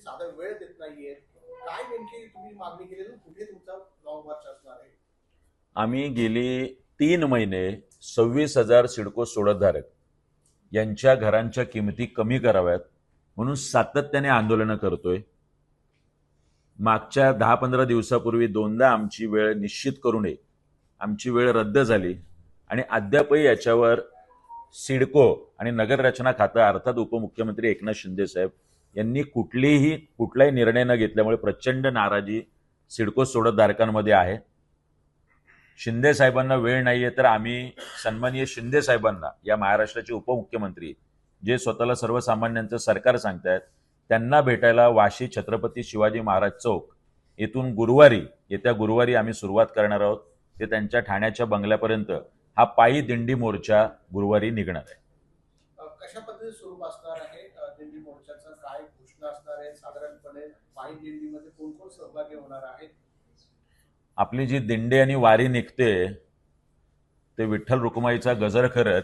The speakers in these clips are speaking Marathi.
साधा वेळ देत नाहीये, काय नेमकी तुम्ही मागणी केली आणि कुठे तुमचा लॉंग मार्च असणार आहे? आम्ही गेली 3 महिने 26,000 सिडको सोडतधारक यांच्या घरांच्या किमती कमी कराव्यात म्हणून सातत्याने आंदोलनं करतोय. मागच्या 10-15 दिवसापूर्वी दोनदा आमची वेळ निश्चित करू नये, आमची वेळ रद्द झाली आणि अद्यापही याच्यावर सिडको आणि नगररचना खातं अर्थात उपमुख्यमंत्री एकनाथ शिंदे साहेब यांनी कुठलाही निर्णय न घेतल्यामुळे प्रचंड नाराजी सिडको सोडतधारकांमध्ये आहे. शिंदे साहेबांना वेळ नाहीये तर आम्ही सन्माननीय शिंदे साहेबांना, या महाराष्ट्राचे उपमुख्यमंत्री जे स्वतःला सर्वसामान्यांचं सरकार सांगतायत, त्यांना भेटायला वाशी छत्रपती शिवाजी महाराज चौक येथून येत्या गुरुवारी आम्ही सुरुवात करणार आहोत. ते त्यांच्या ठाण्याच्या बंगल्यापर्यंत हा पायी दिंडी मोर्चा गुरुवारी निघणार आहे. कशा पद्धतीने स्वरूप असणार आहे दिंडी मोर्चाचं? काय घोषणा असणार आहे? साधारणपणे पायी दिंडीमध्ये कोण कोण सहभागी होणार आहेत? आपली जी दिंडी आणि वारी निघते ते विठ्ठल रुक्माईचा गजर करत,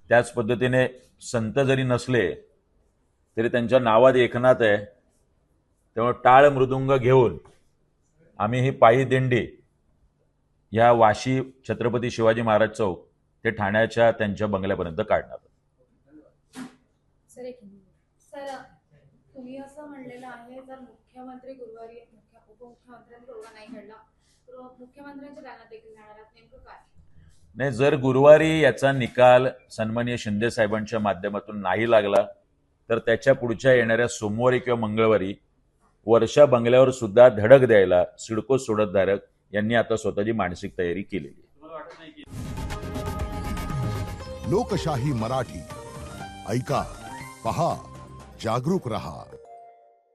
त्याच पद्धतीने संत जरी नसले तरी त्यांच्या नावात एकनाथ आहे, त्यामुळे टाळ मृदुंग घेऊन आम्ही ही पायी दिंडी या वाशी छत्रपती शिवाजी महाराज चौक ते ठाण्याच्या त्यांच्या बंगल्यापर्यंत काढणार. सर, तुम्ही असं म्हणलेलं आहे, जर मुख्यमंत्री गुरुवारी उपमुख्यमंत्र्यांचा दौरा नाही घडला तर मुख्यमंत्र्यांच्या दालनात देखील जाणार आहात, नेमकं काय? नाही, जर गुरुवारी याचा निकाल सन्माननीय शिंदे साहेबांच्या माध्यमातून नाही लागला तर त्याच्या पुढच्या येणाऱ्या सोमवारी किंवा मंगळवारी वर्षा बंगल्यावर सुद्धा धडक द्यायला सिडको सोडतधारक यांनी आता स्वतःची मानसिक तयारी केलेली आहे. लोकशाही मराठी ऐका, पहा, जागरूक रहा.